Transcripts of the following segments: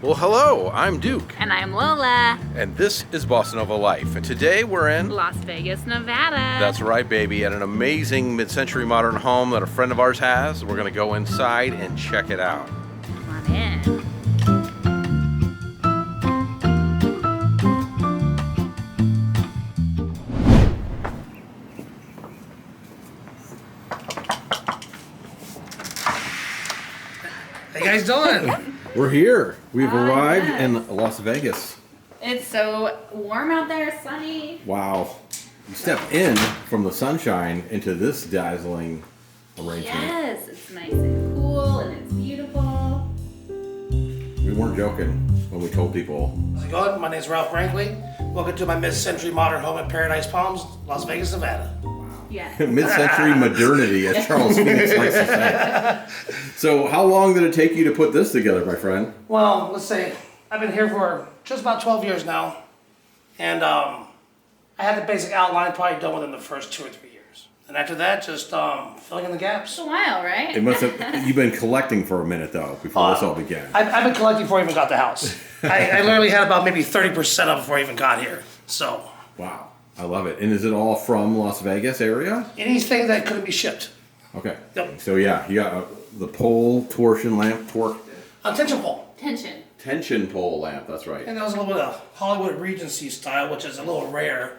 Well, hello, I'm Duke. And I'm Lola. And this is Bossanova Life. And today we're in Las Vegas, Nevada. That's right, baby, at an amazing mid-century modern home that a friend of ours has. We're going to go inside and check it out. Come on in. How you guys doing? We're here. We've arrived in Las Vegas. It's so warm out there, sunny. Wow. You step in from the sunshine into this dazzling arrangement. Yes, it's nice and cool and it's beautiful. We weren't joking when we told people. How's it going? My name's Ralph Brinkley. Welcome to my mid-century modern home in Paradise Palms, Las Vegas, Nevada. Yes. Mid-century modernity, as Charles Phoenix likes to say. So how long did it take you to put this together, my friend? Well, let's say I've been here for just about 12 years now. And I had the basic outline probably done within the first 2 or 3 years. And after that, just filling in the gaps. It's a while, right? It must have. You've been collecting for a minute though before this all began. I've been collecting before I even got the house. I literally had about maybe 30% of it before I even got here. So. Wow, I love it. And is it all from Las Vegas area? Anything that couldn't be shipped. Okay. Yep. So yeah, you got the pole torsion lamp, Tension pole. Tension pole lamp. That's right. And that was a little bit of Hollywood Regency style, which is a little rare.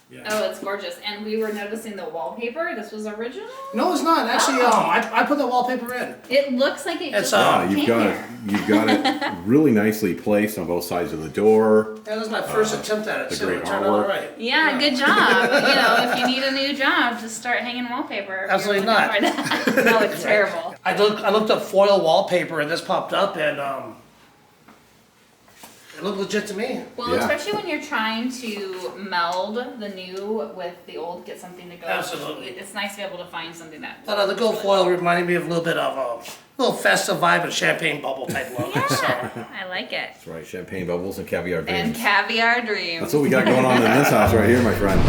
Yeah. Oh, it's gorgeous. And we were noticing the wallpaper. This was original? No, it's not. Actually, I put the wallpaper in. It looks like it It's, just Yeah, came here. you've got it really nicely placed on both sides of the door. That was my first attempt at it, the so great it turned out all artwork. right. Yeah, good job. You know, if you need a new job, just start hanging wallpaper. if Absolutely you're looking not. for that. That looks terrible. I looked up foil wallpaper and this popped up and it looked legit to me. Well, Yeah. especially when you're trying to meld the new with the old, get something to go. Absolutely. It's nice to be able to find something that. The gold foil reminded me of a little bit of a little festive vibe and champagne bubble type look. Yeah, So. I like it. That's right. Champagne bubbles and caviar dreams. And caviar dreams. That's what we got going on in this house right here, my friend.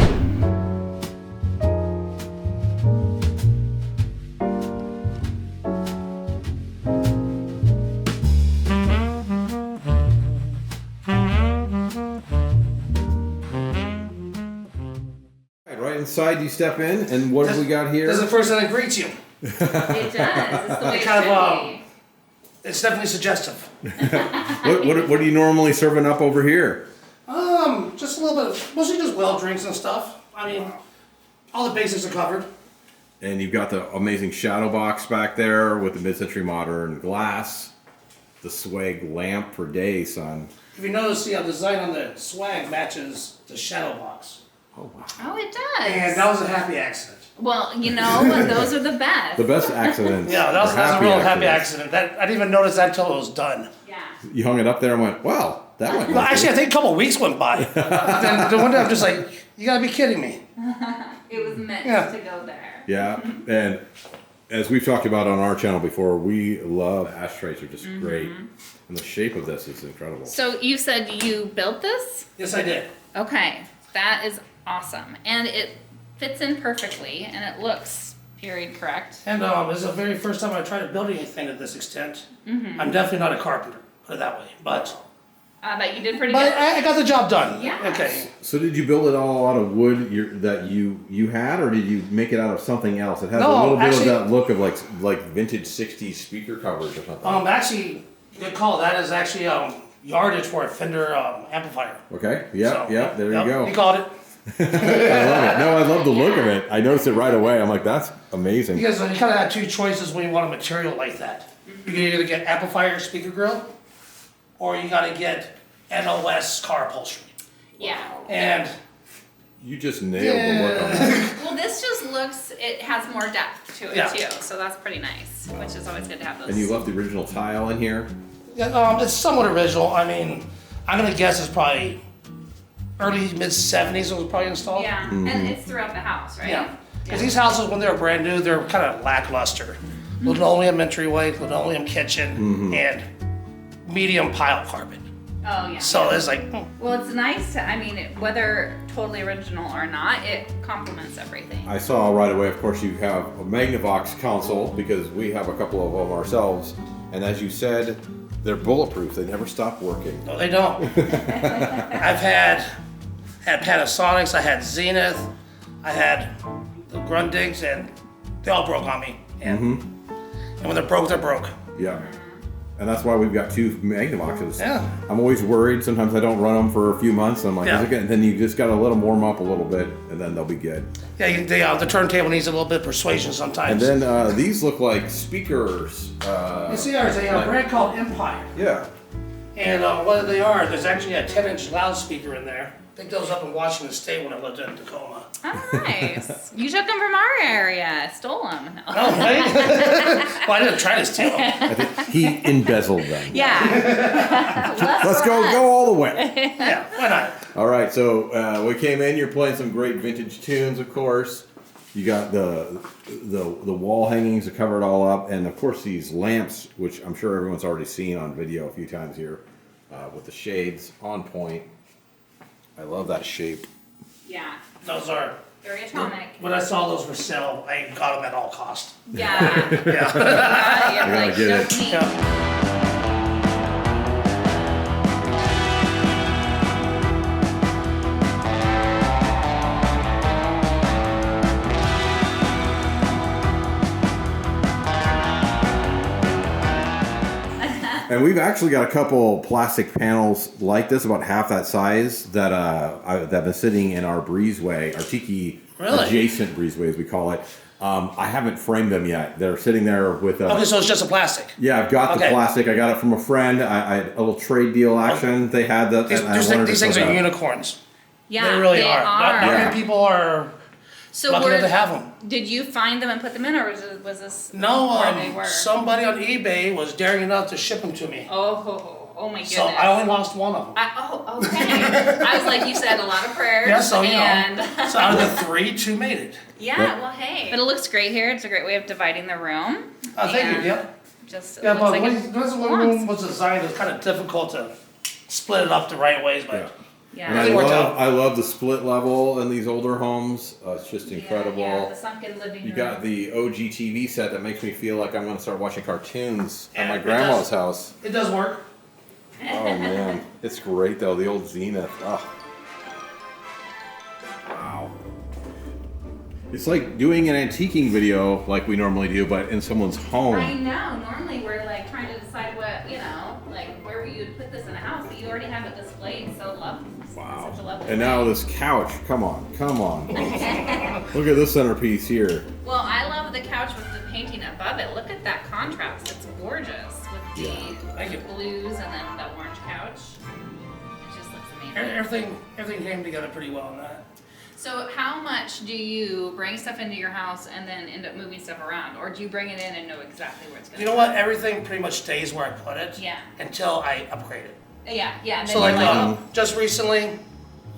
Right inside you step in, and what have we got here? This is the first thing that greets you. It does. It's the way it Kind should of, be. It's definitely suggestive. What are you normally serving up over here? Just a little bit of, mostly just well drinks and stuff. I mean, all the basics are covered. And you've got the amazing shadow box back there with the mid-century modern glass. The swag lamp for days, son. If you notice, the design on the swag matches the shadow box. Oh, wow. Oh, it does. And that was a happy accident. Well, you know, those are the best. The best accidents. Yeah, that was are a real happy accidents. accident. I didn't even notice that until it was done. Yeah. You hung it up there and went, wow, that went Well, nicely. actually, I think a couple of weeks went by. then the one day I'm just like, you gotta be kidding me. It was meant Yeah. to go there. Yeah, and as we've talked about on our channel before, we love ashtrays. They're just great. And the shape of this is incredible. So you said you built this? Yes, I did. Okay, that is awesome. And it fits in perfectly and it looks period correct. And this is the very first time I tried to build anything to this extent. I'm definitely not a carpenter, put it that way. But But you did pretty but good. I got the job done. Yeah. Okay. So did you build it all out of wood that you had, or did you make it out of something else? It has No, a little bit actually- of that look of like vintage 60s speaker covers or something. Actually, good call. That is actually yardage for a Fender amplifier. Okay, yeah, So, yeah, there yep, you go. You called it. I love it. No, I love the look of it. I noticed it right away. I'm like, that's amazing. Because you kind of have two choices when you want a material like that. You can either get amplifier speaker grill, or you got to get NOS car upholstery. Yeah. And You just nailed the look on it. Well, this just looks, it has more depth to it Yeah. too. So that's pretty nice, which is always good to have those. And you left the original tile in here. it's somewhat original. I mean, I'm going to guess it's probably early, mid-70s it was probably installed. Yeah, and it's throughout the house, right? Yeah. Because these houses, when they were brand new, they're kind of lackluster. Linoleum entryway, linoleum kitchen, and medium pile carpet. Oh, yeah. So it's like, Well, it's nice to, I mean, whether totally original or not, it complements everything. I saw right away, of course, you have a Magnavox console because we have a couple of them ourselves. And as you said, They're bulletproof. They never stop working. No, they don't. I've had Panasonics, I had Zenith, I had the Grundigs, and they all broke on me. And when they're broke, they're broke. Yeah. And that's why we've got 2 Magnavoxes. Yeah. I'm always worried. Sometimes I don't run them for a few months. I'm like, Yeah. is it good? And then you just got to let them warm up a little bit, and then they'll be good. Yeah, the turntable needs a little bit of persuasion sometimes. And then these look like speakers. You see, there's a brand called Empire. Yeah. And what they are, there's actually a 10-inch loudspeaker in there. I picked those up in Washington State when I lived in Tacoma. Oh, nice. You took them from our area. Stole them. No. Oh, right? Well, I didn't try to steal them. I think he embezzled them. Yeah. Let's go all the way. Yeah, why not? All right, so we came in. You're playing some great vintage tunes, of course. You got the wall hangings to cover it all up, and of course these lamps, which I'm sure everyone's already seen on video a few times here, with the shades on point. I love that shape. Yeah. Those are, Very atomic. when I saw those for sale, I got them at all cost. Yeah. Yeah. You're gotta like, get "Nope, it." me." Yeah. And we've actually got a couple plastic panels like this, about half that size, that that have been sitting in our breezeway, our tiki Really? adjacent breezeway, as we call it. I haven't framed them yet. They're sitting there with Okay, so it's just a plastic. yeah, I've got the Okay. plastic. I got it from a friend. I had a little trade deal action. They had that. These things are unicorns. Yeah, They really they are. Not Yeah. many people are So lucky were, enough to have them. did you find them and put them in, or was this No, where they were? somebody on eBay was daring enough to ship them to me. Oh my goodness. So I only lost one of them. Okay. I was like, you said a lot of prayers. Yeah, so and so out of the 3, 2 made it. yeah, well, hey. But it looks great here. It's a great way of dividing the room. Thank And you. Yep. Just Yeah, looks but like when it this belongs. room was designed, it's kind of difficult to split it up the right ways, but And Yeah. I It worked out. love the split level in these older homes. It's just incredible. Yeah, the sunken living You room. got the OG TV set that makes me feel like I'm going to start watching cartoons at Yeah, my it grandma's does. house. it does work. Oh man, it's great though. The old Zenith. Oh. Wow. It's like doing an antiquing video like we normally do, but in someone's I home. know. Normally we're like trying to decide what, like where you would put this in a house, but you already have it displayed so lovely. Wow. Such a lovely And now way. this couch. Come on. Look at this centerpiece here. Well, I love the couch with the painting above it. Look at that contrast. It's gorgeous with the Thank you. blues and then the orange couch. It just looks amazing. Everything came together pretty well in that. So how much do you bring stuff into your house and then end up moving stuff around? Or do you bring it in and know exactly where it's going to You know what? Everything pretty much stays where I put it. Yeah. Until I upgrade it. Yeah. And then So like, you're just recently,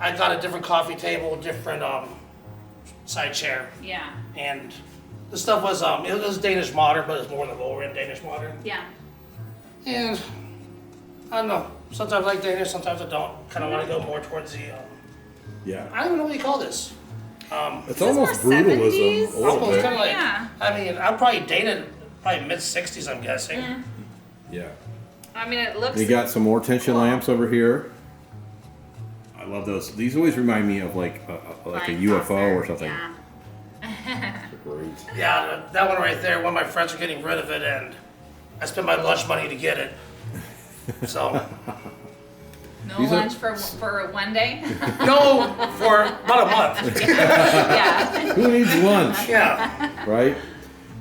I got a different coffee table, different side chair, yeah. and the stuff was it was Danish modern, but it's more the lower end Danish modern. Yeah. And I don't know. Sometimes I like Danish, sometimes I don't. Kind of want to go more towards the. Yeah. I don't even know what you call this. It's this almost more brutalism 70s? a little Almost bit. kind of like. Yeah. I mean, I'm probably dated probably mid-60s, I'm guessing. Yeah. I mean, it looks. We got some more tension lamps over here. I love those. These always remind me of like a flying UFO saucer. or something. Yeah. They're great. Yeah, that one right there. One of my friends are getting rid of it, and I spent my lunch money to get it. So No These are- lunch for one day. no, for about a month. Yeah. Who needs lunch, Yeah. right?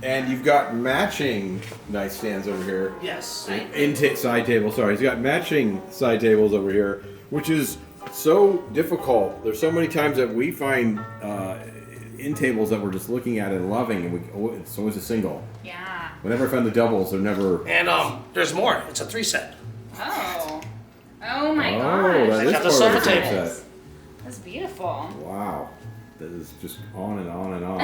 And you've got matching nightstands over here. Yes. Side table. Sorry, he's got matching side tables over here, which is so difficult. There's so many times that we find in tables that we're just looking at and loving, and it's always a single. Yeah. Whenever I find the doubles, they're never. And there's more. It's a 3-set. Oh. Oh my Oh, gosh. that is got the part of sofa the table. set. That's beautiful. Wow, that is just on and on and on.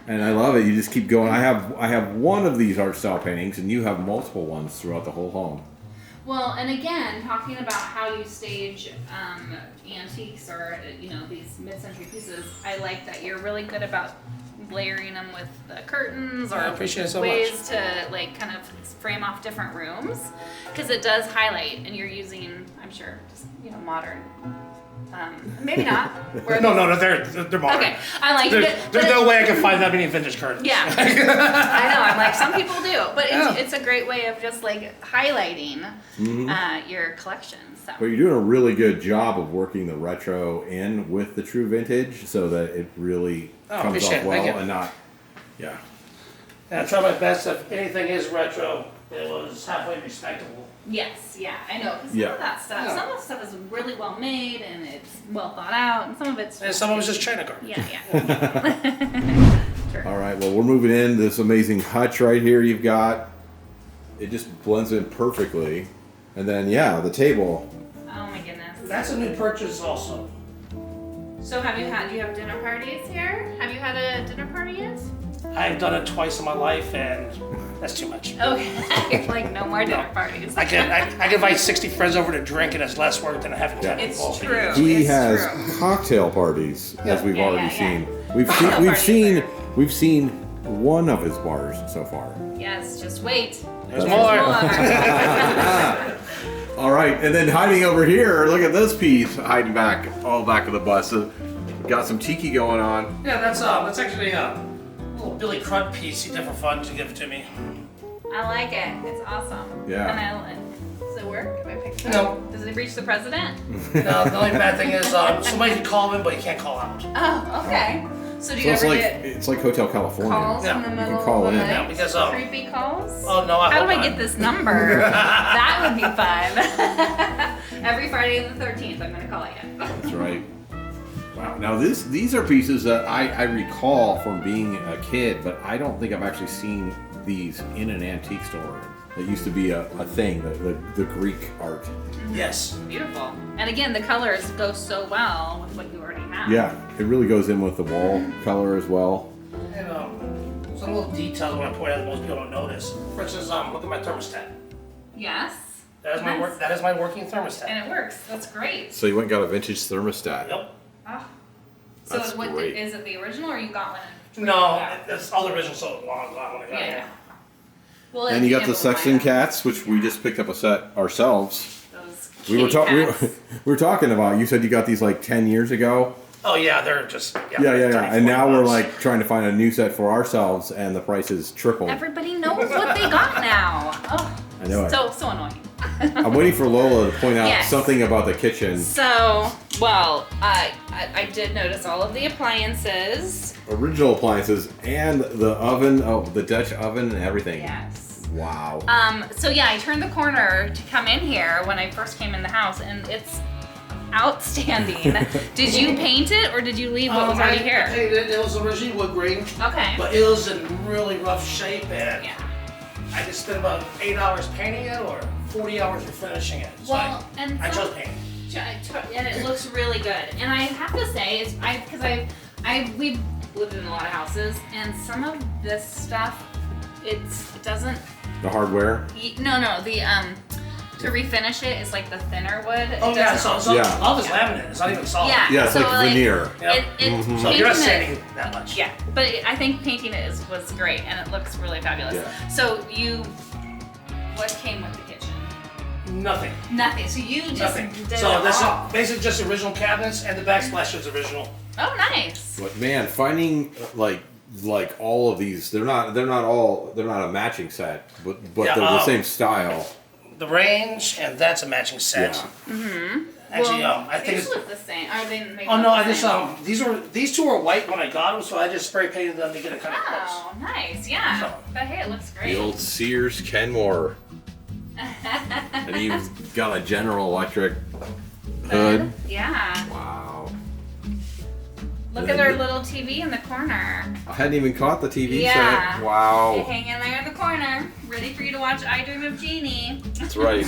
And I love it. You just keep going. I have one of these art style paintings, and you have multiple ones throughout the whole home. Well, and again, talking about how you stage antiques or these mid-century pieces, I like that you're really good about layering them with the curtains or I appreciate it so ways to like kind of frame off different rooms, because it does highlight, and you're using, I'm sure, just modern. Maybe not. No, they're modern. Okay, I'm like, there's no way I can find that many vintage curtains. Yeah, I know. I'm like, some people do, but it's a great way of just like highlighting your collection. So. But you're doing a really good job of working the retro in with the true vintage, so that it really comes off well and not, yeah. And I try my best. If anything is retro, it was halfway respectable. Yes, yeah, I know. Because some of that stuff, some of the stuff is really well made and it's well thought out, and some of it's. And some of it's just China garbage. Yeah. Sure. All right, well, we're moving in this amazing hutch right here. You've got it just blends in perfectly, and then the table. Oh my goodness. That's a new purchase also. So do you have dinner parties here? Have you had a dinner party yet? I've done it twice in my life, and that's too much. Okay, like no more dinner parties. I can invite 60 friends over to drink, and it's less work than having 10 It's people. true. He It's has true. cocktail parties, as we've already seen. We've seen one of his bars so far. Yes, just wait. There's more. All right, and then hiding over here, look at this piece hiding back, all back of the bus. So we've got some tiki going on. Yeah, that's actually a little Billy Crud piece he did for fun to give to me. I like it. It's awesome. Yeah. Does it work? Can I pick it No. up? Does it reach the president? No, the only bad thing is somebody can call him in, but he can't call out. Oh, okay. So do So you it's ever like get it's like Hotel California. calls Yeah, in the you middle can call of the in. night? Yeah, because creepy calls? Oh no, I How hope do I not. get this number? That would be fun. Every Friday the 13th, I'm gonna call you. That's right. Wow. Now these are pieces that I recall from being a kid, but I don't think I've actually seen these in an antique store. That used to be a thing, the Greek art. Yes. Beautiful. And again, the colors go so well with what you already have. Yeah, it really goes in with the wall color as well. And some little details I want to point out that most people don't notice. For instance, look at my thermostat. Yes. That is my Nice. That is my working thermostat. And it works. That's great. So you went and got a vintage thermostat. Yep. Oh. So That's what great. is it the original or you got one? No, it's all the original, so long gone when I got Yeah. here. Well, And you got the amplified Sexton them. cats, which we just picked up a set ourselves. Those We were, kitty we cats. were talking about. You said you got these like 10 years ago. Oh yeah, they're just Yeah. 30, And now 40 we're bucks. like trying to find a new set for ourselves, and the price is tripled. Everybody knows what they got now. Oh, I know it. so annoying. I'm waiting for Lola to point out Yes. something about the kitchen. So, well, I did notice all of the appliances. Original appliances and the oven. Oh, the Dutch oven and everything. Yes. Wow. So yeah, I turned the corner to come in here when I first came in the house, and it's outstanding. Did you paint it, or did you leave what was already I here? painted it. It was originally wood grain, Okay. but it was in really rough shape, and Yeah. I just spent about 8 hours painting it or 40 hours for finishing it. So Well, and I some- chose painting. and it looks really good. And I have to say, we've lived in a lot of houses, and some of this stuff, it doesn't. The hardware. No, the to refinish it is like the thinner wood. Oh It yeah, doesn't- so Yeah. all this laminate. It's not even solid. Yeah. Yeah, it's so, like veneer. Yep. It, Mhm. So painting you're not it- saving that much. Yeah, but I think painting it was great, and it looks really fabulous. Yeah. So what came with the kitchen? Nothing. Nothing. So you just Nothing. did So it this all. is basically just original cabinets, and the backsplash is original. Oh, nice. But man, finding like all of these, they're not a matching set, but Yeah, they're the same style. The range, and that's a matching set. Yeah. Actually, Well, I think these it's. look the same. Are they made Oh no, I the just same? these two were white when I got them, so I just spray painted them to get it kind of close. Oh, nice. Yeah. So- But hey, it looks great. The old Sears Kenmore. And he's got a General Electric hood. Yeah. Wow. Look at our little TV in the corner. I hadn't even caught the TV Yeah. set. They Wow. hang in there in the corner, ready for you to watch I Dream of Jeannie. That's right.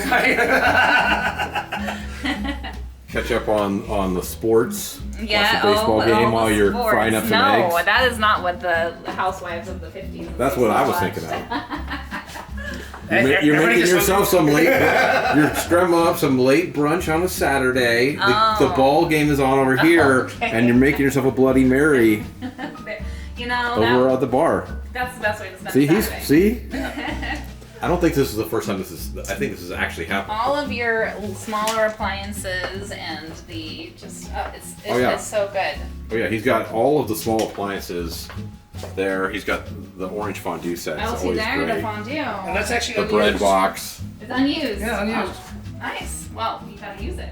Catch up on the sports. Yeah, Watch the baseball game all while the you're sports. frying up some No, eggs. that is not what the housewives of the 50s. and That's what I was 60s thinking watched. of. Hey, You're everybody making gets yourself some late. You're scrambling up some late brunch on a Saturday. The Oh. ball game is on over here, Okay. and you're making yourself a Bloody Mary. know, over at the bar. that's the best way to spend See, Saturday. I don't think this is the first time I think this has actually happened. All of your smaller appliances and the it's yeah. it's so good. Oh yeah, he's got all of the small appliances there. He's got the orange fondue set. Oh, It's see always there, great. the fondue. And that's actually The unused. bread box. It's unused. Yeah, unused. Oh, nice. Well, you gotta use it.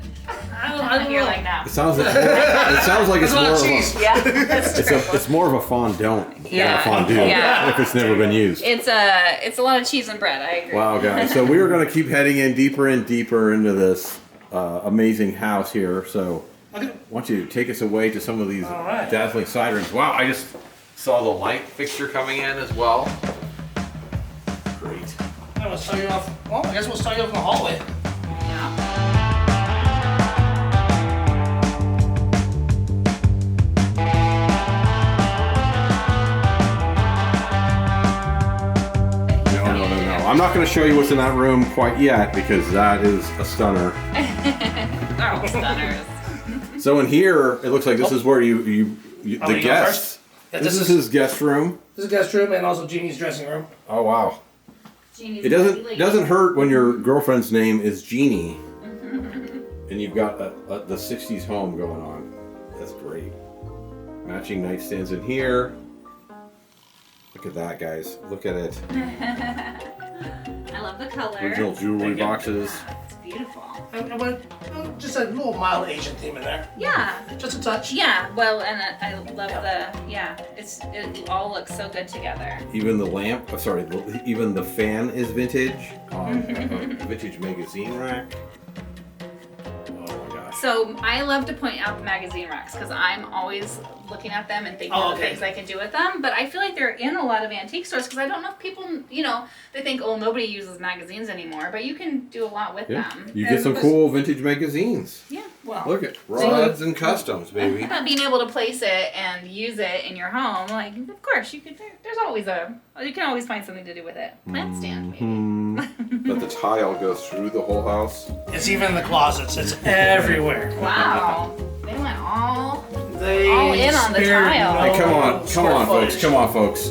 I don't You're know. like, no. It sounds like it's There's a more lot of of a, cheese. Yeah, that's true. it's more of a fondant than Yeah. a fondue Yeah. if it's never been used. It's a lot of cheese and bread. I agree. Wow, guys. So we are going to keep heading in deeper and deeper into this amazing house here. So Okay. I want you to take us away to some of these All right. dazzling side rooms. Wow, I just saw the light fixture coming in as well. Great. I'm gonna start you off. Well, I guess we'll start you off in the hallway. Yeah. No. I'm not going to show you what's in that room quite yet because that is a stunner. They're all stunners. So in here, it looks like this is where you Oh, the you go guests. first? Yeah, This is his guest room. This is the guest room and also Jeannie's dressing room. Oh wow. Jeannie's It busy lady. doesn't hurt when your girlfriend's name is Jeannie, and you've got the '60s home going on. That's great. Matching nightstands in here. Look at that, guys. Look at it. I love the color. Original jewelry Thank you. boxes. Yeah, it's beautiful. And just a little mild Asian theme in there. Yeah. Just a touch. Yeah. Well, and I love it all looks so good together. Even the lamp. Oh, sorry. Even the fan is vintage. Vintage magazine rack. Oh my gosh. So I love to point out the magazine racks because I'm always looking at them and thinking Oh, of the okay. things I can do with them. But I feel like they're in a lot of antique stores because I don't know if people, they think, oh, nobody uses magazines anymore. But you can do a lot with Yeah. them. You get some cool vintage magazines. Yeah. Well. Look at rods and customs, baby. But being able to place it and use it in your home, like, of course, you could. There's always you can always find something to do with it. Plant stand, maybe. But the tile goes through the whole house. It's even in the closets. It's everywhere. Wow, they went all They in on the spared tile. no Hey, come on, square folks, footage. come on, folks.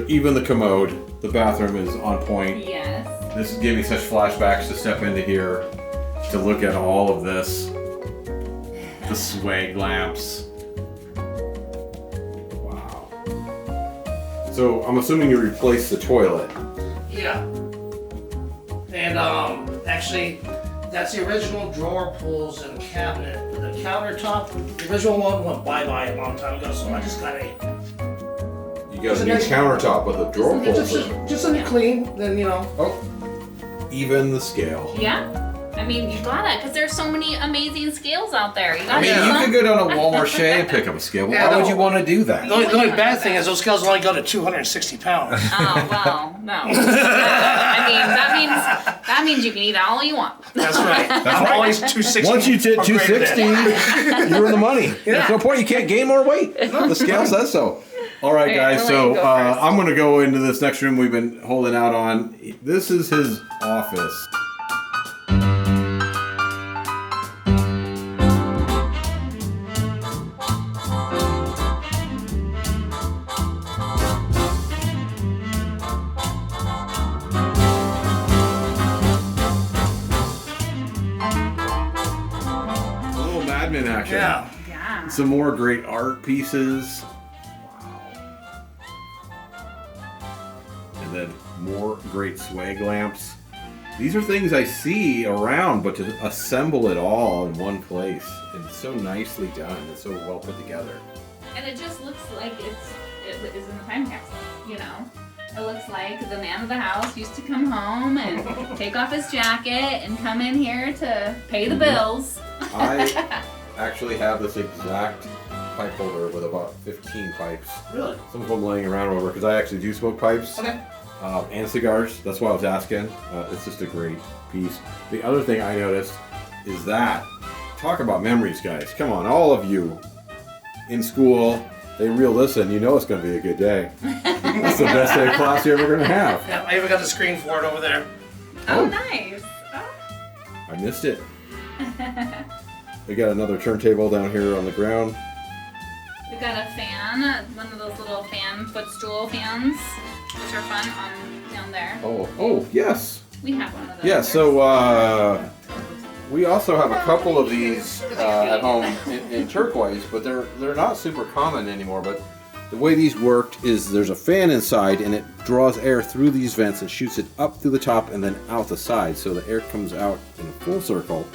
Even the commode, the bathroom is on point. yes. This is giving me such flashbacks to step into here, to look at all of this. The swag lamps. Wow. So I'm assuming you replaced the toilet. Yeah. And actually, that's the original drawer pulls and cabinet. The countertop, the original one went bye-bye a long time ago, so I just got a You got a new countertop with a drawer pull. just something clean. Then Oh, even the scale. Yeah. I mean, you gotta, because there's so many amazing scales out there. You gotta I mean, do you some. could go down to Walmart Shay and pick up a scale. Yeah, Why would no. you want to do that? the only bad thing is those scales only go to 260 pounds. Oh well, no. I mean, that means you can eat all you want. That's right. I'm always 260. Once you hit or greater 260, than. you're in the money. There's no point. You can't gain more weight. The scale says so. All right, Okay, guys. I'll let So you go first. I'm going to go into this next room we've been holding out on. This is his office. A little Madman action. Yeah. Yeah. Some more great art pieces. Wow. And then more great swag lamps. These are things I see around, but to assemble it all in one place, it's so nicely done. It's so well put together. And it just looks like it is in the time capsule, It looks like the man of the house used to come home and take off his jacket and come in here to pay the bills. I actually have this exact pipe holder with about 15 pipes. Really? Some of them laying around over because I actually do smoke pipes. Okay. And cigars. That's why I was asking. It's just a great piece. The other thing I noticed is that, talk about memories, guys. Come on, all of you in school, they reel this in. You know it's going to be a good day. That's the best day of class you're ever going to have. Yeah, I even got the screen for it over there. Oh, nice. Oh. I missed it. We got another turntable down here on the ground. We got a fan, one of those little fan footstool fans, which are fun down there. Oh, yes. We have one of those. Yeah, so we also have a couple of these at home in turquoise, but they're not super common anymore. But the way these worked is there's a fan inside, and it draws air through these vents and shoots it up through the top and then out the side, so the air comes out in a full circle.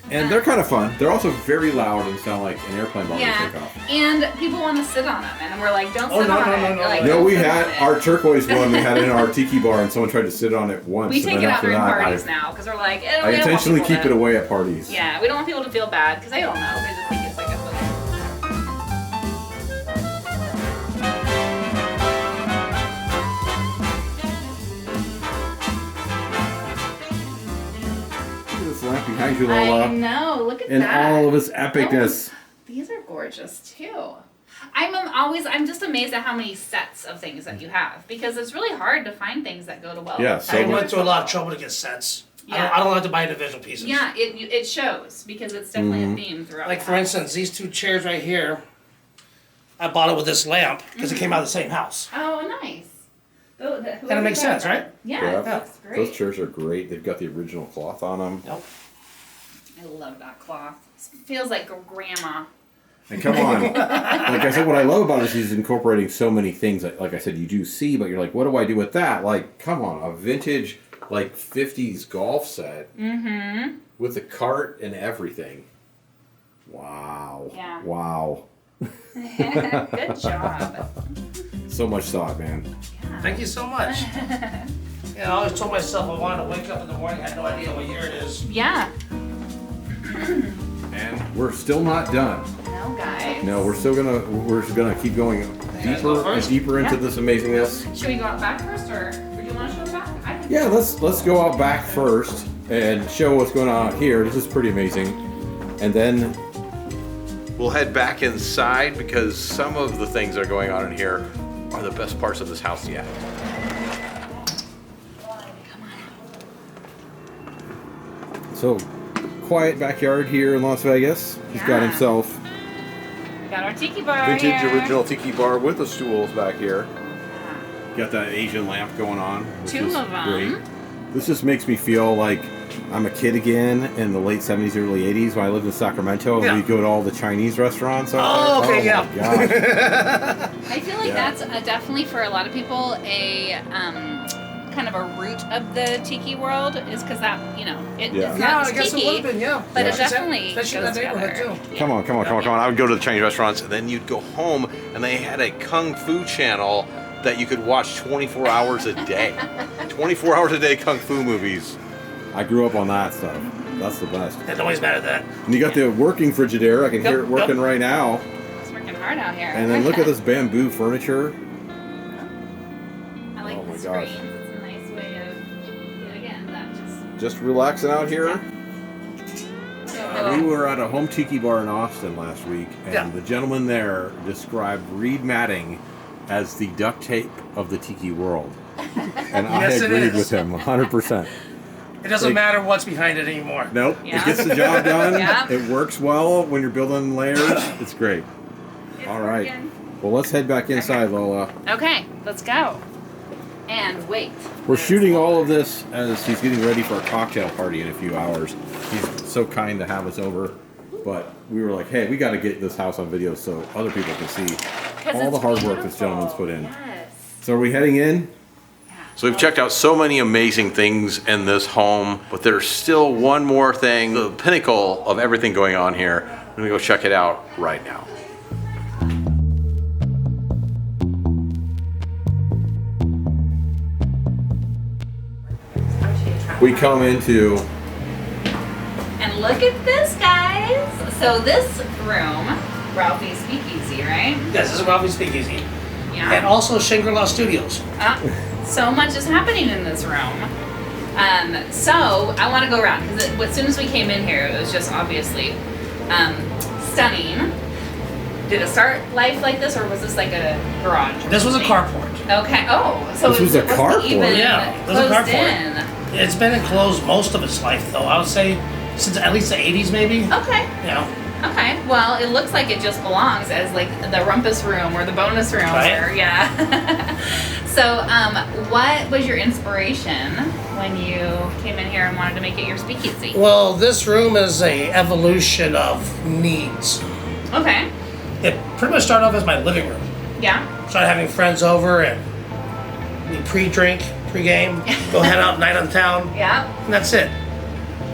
And they're kind of fun. They're also very loud and sound like an airplane about to take off. And people want to sit on them, and we're like, don't sit on it. Like, no, we had our turquoise one. We had it in our tiki bar, and someone tried to sit on it once. We take it out during parties now because we're like, I intentionally keep it away at parties. Yeah, we don't want people to feel bad because they don't know. They just think it's like a foot. Lamp behind you, Lola. I know. Look at and that. And all of its epicness. Oh, these are gorgeous too. I'm just amazed at how many sets of things that you have because it's really hard to find things that go to well. Yeah, I went through a lot of trouble to get sets. Yeah. I don't like to buy individual pieces. Yeah, it shows because it's definitely a theme throughout. Like for instance, these two chairs right here. I bought it with this lamp because it came out of the same house. Oh, nice. Kind of makes sense, right? Yeah, it looks great. Those chairs are great. They've got the original cloth on them. Yep. I love that cloth. It feels like grandma. And come on. Like I said, what I love about it is he's incorporating so many things that, like I said, you do see, but you're like, what do I do with that? Like, come on, a vintage, like, 50s golf set with a cart and everything. Wow. Yeah. Wow. Good job. So much thought, man. Yeah. Thank you so much. I always told myself I wanted to wake up in the morning, I had no idea what year it is. Yeah. And we're still not done. No, guys. No, we're gonna keep going deeper and deeper into this amazingness. Should we go out back first, or do you want to show the back? Yeah, let's go out back first and show what's going on out here. This is pretty amazing, and then we'll head back inside because some of the things that are going on in here are the best parts of this house yet. So, quiet backyard here in Las Vegas. He's got himself We got our tiki bar vintage here. original tiki bar with the stools back here. Got that Asian lamp going on, which Two is of them. great. This just makes me feel like I'm a kid again in the late 70s, early 80s when I lived in Sacramento and we'd go to all the Chinese restaurants out there. Okay, my gosh. I feel like that's definitely for a lot of people a kind of a root of the tiki world is because that, it's not I guess tiki, it would have been, but it definitely especially goes in that neighborhood together. too. Come on. I would go to the Chinese restaurants and then you'd go home and they had a Kung Fu channel that you could watch 24 hours a day. 24 hours a day Kung Fu movies. I grew up on that stuff. That's the best. And nobody's mad at that. And you got the working Frigidaire. I can hear it working right now. It's working hard out here. And then look at this bamboo furniture. I like Oh the my screens. gosh. It's a nice way of, again, that Just relaxing out here. just... We were at a home tiki bar in Austin last week, and the gentleman there described reed matting as the duct tape of the tiki world. And I agreed with him 100%. It doesn't matter what's behind it anymore. Nope, Yeah. it gets the job done. Yeah. It works well when you're building layers. It's great. All right. Well, let's head back inside, Lola. Okay, let's go. And wait. We're shooting all of this as he's getting ready for a cocktail party in a few hours. He's so kind to have us over. But we were like, hey, we got to get this house on video so other people can see all the hard work this gentleman's put in. Yes. So are we heading in? So we've checked out so many amazing things in this home, but there's still one more thing, the pinnacle of everything going on here. Let me go check it out right now. We come into... And look at this, guys. So this room, Ralphie's Speakeasy, right? Yes, this is Ralphie's Speakeasy. Yeah. And also Shangri-La Studios. So much is happening in this room. So I want to go around because as soon as we came in here, it was just obviously stunning. Did it start life like this, or was this like a garage? This was a thing? carport. Okay. Oh, so This was a wasn't carport? even Yeah, it was a closed carport. in. It's been enclosed most of its life, though. I would say since at least the 80s, maybe. Okay. Yeah. Okay, well, it looks like it just belongs as like the rumpus room or the bonus room. Right. Or, yeah. So, what was your inspiration when you came in here and wanted to make it your speakeasy? Well, this room is a evolution of needs. Okay. It pretty much started off as my living room. Yeah. Started having friends over and we pre-drink, pre-game, go head out night on town, Yeah. and that's it.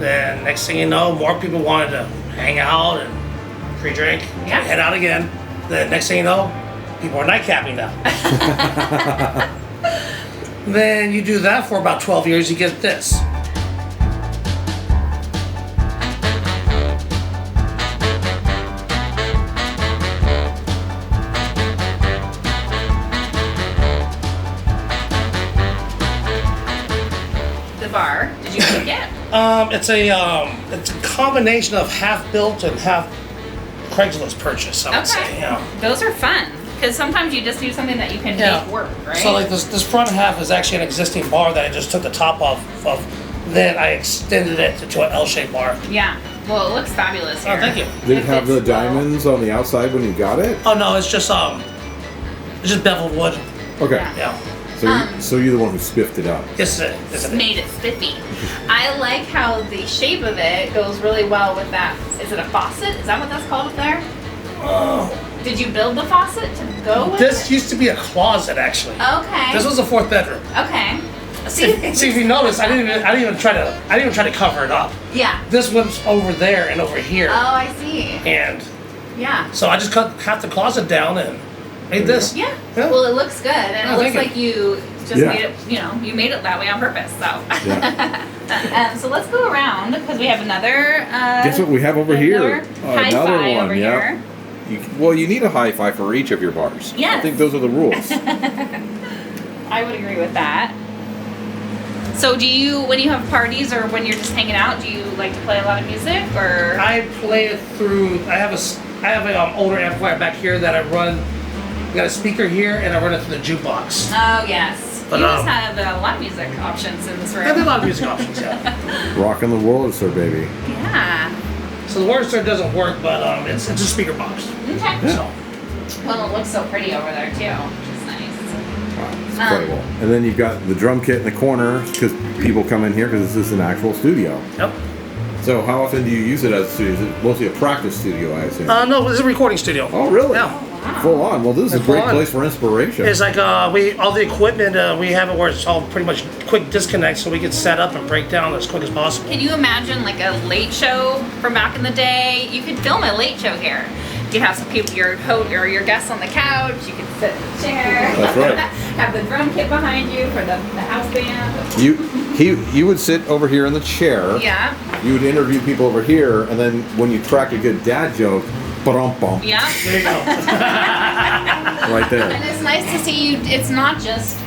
Then next thing you know, more people wanted to hang out and pre-drink, Yeah. head out again. Then next thing you know, people are night capping now. Then you do that for about 12 years, you get this. The bar. Did you make it? It's a combination of half built and half Craigslist purchase, I would say. Yeah. Those are fun because sometimes you just need something that you can Yeah. make work, right? So like this front half is actually an existing bar that I just took the top off of. Then I extended it to an L-shaped bar. Yeah. Well, it looks fabulous here. Oh, thank you. Did it If have it's the low- diamonds on the outside when you got it? Oh no, it's just beveled wood. Okay. Yeah. Yeah. So you're the one who spiffed it up. This is it. This is it. Made it spiffy. I like how the shape of it goes really well with that. Is it a faucet? Is that what that's called up there? Did you build the faucet to go with This it? used to be a closet actually. Okay. This was the fourth bedroom. Okay. See? See if you notice, I didn't even try to cover it up. Yeah. This one's over there and over here, Oh, I see. and Yeah. so I just cut half the closet down and made this. Yeah. Yeah. Well, it looks good, and Oh, it looks thank like you just Yeah. made it. You know, you made it that way on purpose. So. Yeah. So let's go around because we have another. Guess what we have over here? Hi-fi Another one, over yeah. here. Well, you need a hi-fi for each of your bars. Yes. I think those are the rules. I would agree with that. So do you, when you have parties or when you're just hanging out, do you like to play a lot of music or? I play it through. I have a older amplifier back here that I run. I got a speaker here and I run it through the jukebox. Oh yes. But, You must have a lot of music options in this room. I have a lot of music options, yeah. Rocking the Wurlitzer, baby. Yeah. So the Wurlitzer doesn't work, but it's a speaker box. Okay. So Well, it looks so pretty over there too, which is nice. Wow, it's incredible. And then you've got the drum kit in the corner because people come in here because this is an actual studio. yep. So how often do you use it as a studio? Is it mostly a practice studio, I assume? No, this is a recording studio. Oh, really? Yeah. Full on. Well, this is a It's great full on. place for inspiration. It's like all the equipment we have it where it's all pretty much quick disconnect, so we can set up and break down as quick as possible. Can you imagine like a late show from back in the day? You could film a late show here. You could have some people, your guests on the couch. You could sit in the chair. That's right. Have the drum kit behind you for the house band. You would sit over here in the chair. Yeah. You would interview people over here, and then when you crack a good dad joke, ba-dum-bum, Yeah. There you go. right there. And it's nice to see you. It's not just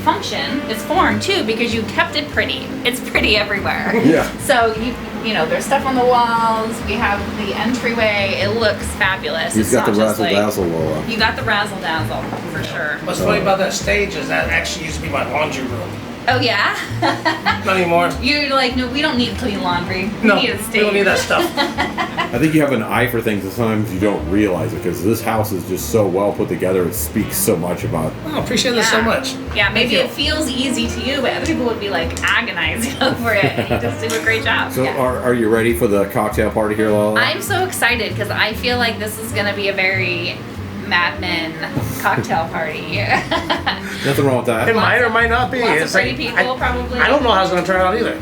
function; it's form too, because you kept it pretty. It's pretty everywhere. Yeah. So you know, there's stuff on the walls. We have the entryway. It looks fabulous. He's It's got the not just razzle-dazzle, Lola. You got the razzle dazzle for sure. What's funny about that stage is that actually used to be my laundry room. Oh yeah. Not anymore. You're like, no, we don't need clean laundry. We No, need a we stage. don't need that stuff. I think you have an eye for things that sometimes you don't realize it because this house is just so well put together. It speaks so much about. Oh, appreciate this so much. Yeah, maybe you. it feels easy to you, but other people would be like agonizing over it. And you just do a great job. So Yeah. are you ready for the cocktail party here, Lola? I'm so excited because I feel like this is gonna be a very Mad Men cocktail party. Nothing wrong with It that. might or might not be. Lots of It's pretty like, people, probably. I don't know how it's going to turn out either.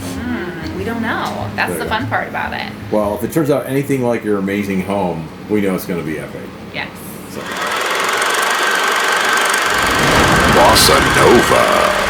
We don't know. That's There the you fun part about it. Well, if it turns out anything like your amazing home, we know it's going to be epic. Yes. So. Bossanova.